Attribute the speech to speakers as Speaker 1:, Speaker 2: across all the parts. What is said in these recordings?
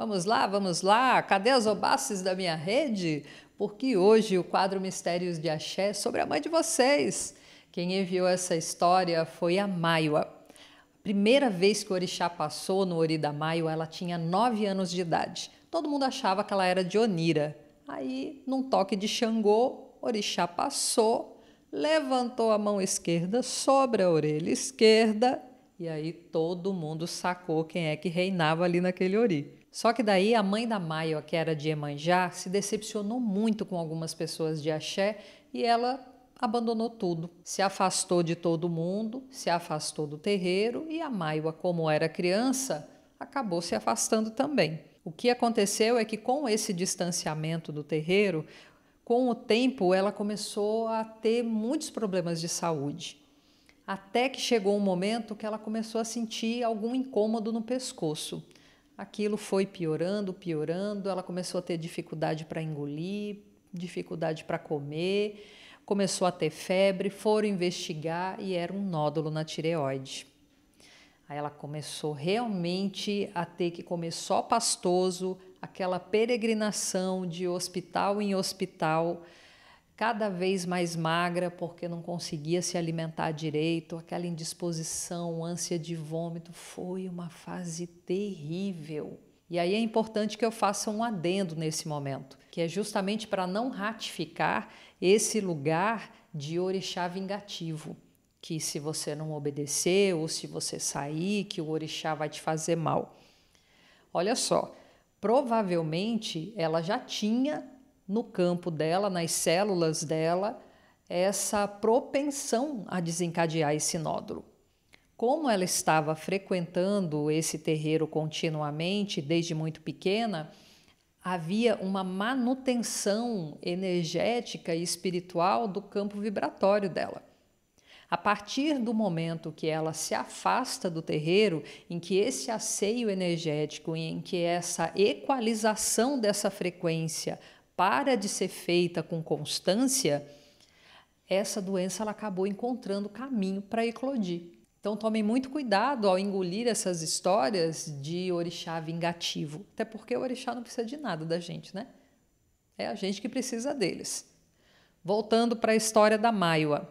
Speaker 1: Vamos lá, cadê as obasses da minha rede? Porque hoje o quadro Mistérios de Axé é sobre a mãe de vocês. Quem enviou essa história foi a Maiwa. Primeira vez que o orixá passou no Ori da Maiwa, ela tinha 9 anos de idade. Todo mundo achava que ela era de Onira. Aí, num toque de Xangô, o orixá passou, levantou a mão esquerda sobre a orelha esquerda e aí todo mundo sacou quem é que reinava ali naquele Ori. Só que daí a mãe da Maiwa, que era de Iemanjá, se decepcionou muito com algumas pessoas de Axé e ela abandonou tudo. Se afastou de todo mundo, se afastou do terreiro e a Maiwa, como era criança, acabou se afastando também. O que aconteceu é que com esse distanciamento do terreiro, com o tempo ela começou a ter muitos problemas de saúde. Até que chegou um momento que ela começou a sentir algum incômodo no pescoço. Aquilo foi piorando, piorando, ela começou a ter dificuldade para engolir, dificuldade para comer, começou a ter febre, foram investigar e era um nódulo na tireoide. Aí ela começou realmente a ter que comer só pastoso, aquela peregrinação de hospital em hospital, cada vez mais magra porque não conseguia se alimentar direito, aquela indisposição, ânsia de vômito, foi uma fase terrível. E aí é importante que eu faça um adendo nesse momento, que é justamente para não ratificar esse lugar de orixá vingativo, que se você não obedecer ou se você sair, que o orixá vai te fazer mal. Olha só, provavelmente ela já tinha no campo dela, nas células dela, essa propensão a desencadear esse nódulo. Como ela estava frequentando esse terreiro continuamente, desde muito pequena, havia uma manutenção energética e espiritual do campo vibratório dela. A partir do momento que ela se afasta do terreiro, em que esse asseio energético, em que essa equalização dessa frequência para de ser feita com constância, essa doença ela acabou encontrando caminho para eclodir. Então tomem muito cuidado ao engolir essas histórias de orixá vingativo, até porque o orixá não precisa de nada da gente, né? É a gente que precisa deles. Voltando para a história da Maiwa.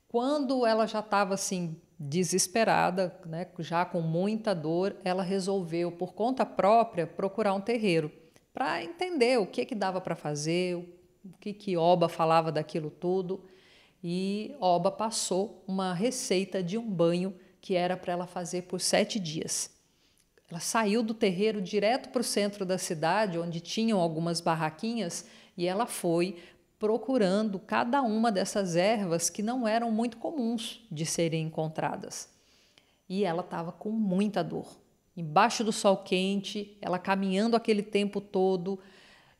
Speaker 1: Quando ela já estava assim desesperada, né, já com muita dor, ela resolveu por conta própria procurar um terreiro para entender o que dava para fazer, o que Oba falava daquilo tudo. E Oba passou uma receita de um banho que era para ela fazer por 7 dias. Ela saiu do terreiro direto para o centro da cidade, onde tinham algumas barraquinhas, e ela foi procurando cada uma dessas ervas que não eram muito comuns de serem encontradas. E ela estava com muita dor. Embaixo do sol quente, ela caminhando aquele tempo todo,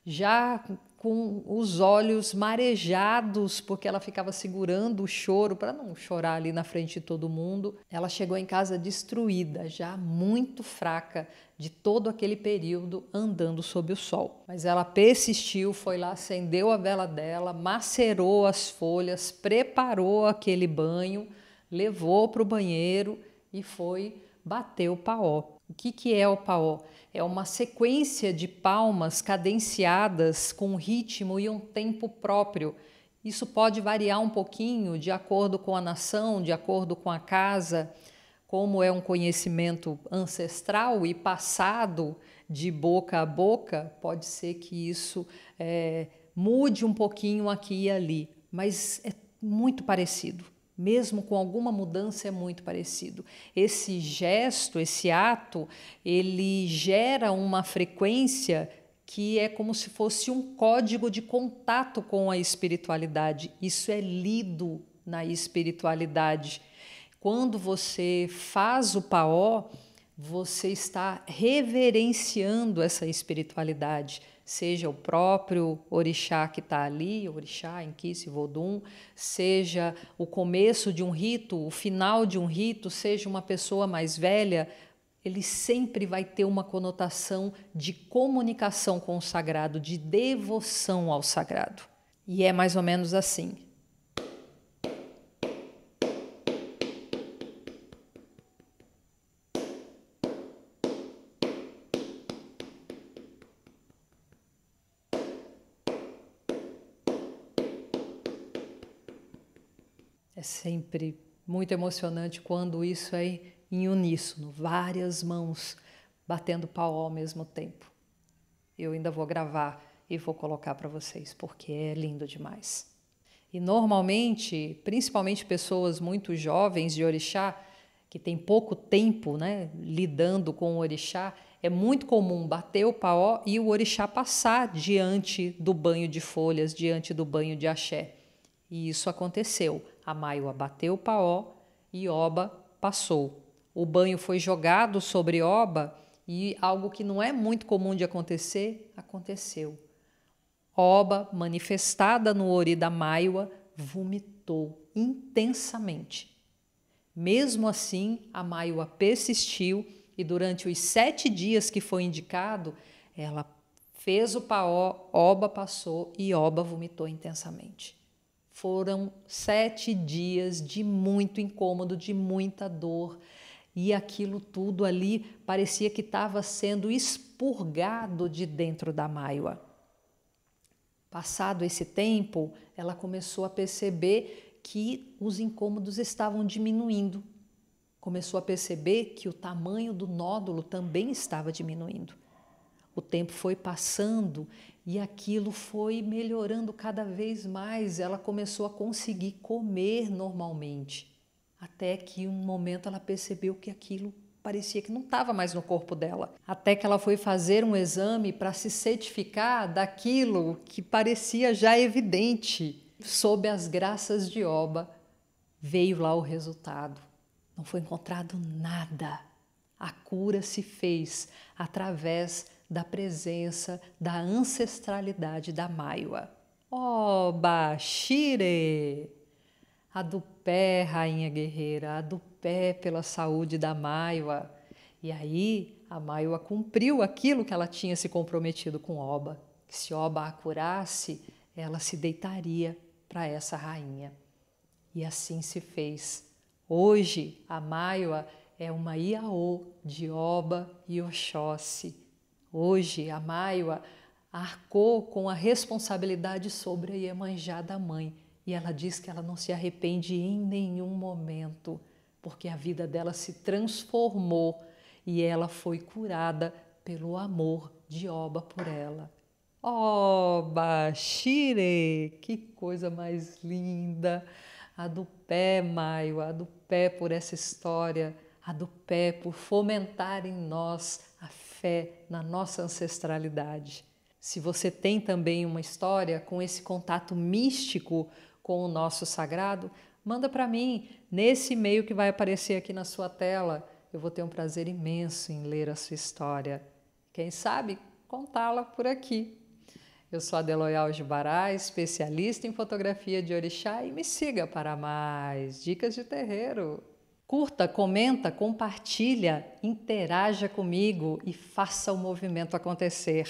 Speaker 1: já com os olhos marejados, porque ela ficava segurando o choro para não chorar ali na frente de todo mundo. Ela chegou em casa destruída, já muito fraca de todo aquele período andando sob o sol. Mas ela persistiu, foi lá, acendeu a vela dela, macerou as folhas, preparou aquele banho, levou para o banheiro e foi bater o paó. O que é o paó? É uma sequência de palmas cadenciadas com um ritmo e um tempo próprio. Isso pode variar um pouquinho de acordo com a nação, de acordo com a casa, como é um conhecimento ancestral e passado de boca a boca, pode ser que isso mude um pouquinho aqui e ali, mas é muito parecido. Mesmo com alguma mudança é muito parecido. Esse gesto, esse ato, ele gera uma frequência que é como se fosse um código de contato com a espiritualidade. Isso é lido na espiritualidade. Quando você faz o paó, você está reverenciando essa espiritualidade, seja o próprio orixá que está ali, orixá, Enkidu, Vodum, seja o começo de um rito, o final de um rito, seja uma pessoa mais velha, ele sempre vai ter uma conotação de comunicação com o sagrado, de devoção ao sagrado. E é mais ou menos assim. É sempre muito emocionante quando isso é em uníssono, várias mãos batendo pau ao mesmo tempo. Eu ainda vou gravar e vou colocar para vocês, porque é lindo demais. E normalmente, principalmente pessoas muito jovens de orixá, que tem pouco tempo, né, lidando com o orixá, é muito comum bater o paó e o orixá passar diante do banho de folhas, diante do banho de axé. E isso aconteceu. A Maiwa bateu o paó e Oba passou. O banho foi jogado sobre Oba e algo que não é muito comum de acontecer, aconteceu. Oba, manifestada no ori da Maiwa, vomitou intensamente. Mesmo assim, a Maiwa persistiu e durante os 7 dias que foi indicado, ela fez o paó, Oba passou e Oba vomitou intensamente. Foram 7 dias de muito incômodo, de muita dor, e aquilo tudo ali parecia que estava sendo expurgado de dentro da Maiwa. Passado esse tempo, ela começou a perceber que os incômodos estavam diminuindo. Começou a perceber que o tamanho do nódulo também estava diminuindo. O tempo foi passando e aquilo foi melhorando cada vez mais. Ela começou a conseguir comer normalmente. Até que um momento ela percebeu que aquilo parecia que não estava mais no corpo dela. Até que ela foi fazer um exame para se certificar daquilo que parecia já evidente. Sob as graças de Oba, veio lá o resultado. Não foi encontrado nada. A cura se fez através da presença da ancestralidade da Maiwa. Oba Shire! A do pé, rainha guerreira, a do pé pela saúde da Maiwa. E aí a Maiwa cumpriu aquilo que ela tinha se comprometido com Oba, que se Oba a curasse, ela se deitaria para essa rainha. E assim se fez. Hoje a Maiwa é uma Iaô de Oba e Oxóssi. Hoje a Maiwa arcou com a responsabilidade sobre a Iemanjá da mãe. E ela diz que ela não se arrepende em nenhum momento, porque a vida dela se transformou e ela foi curada pelo amor de Oba por ela. Oba, Shire, que coisa mais linda! A do pé, Maiwa, a do pé por essa história, a do pé por fomentar em nós a fé na nossa ancestralidade. Se você tem também uma história com esse contato místico com o nosso sagrado, manda para mim nesse e-mail que vai aparecer aqui na sua tela. Eu vou ter um prazer imenso em ler a sua história. Quem sabe contá-la por aqui. Eu sou a Deloyal Jubará, especialista em fotografia de orixá, e me siga para mais dicas de terreiro. Curta, comenta, compartilha, interaja comigo e faça o movimento acontecer.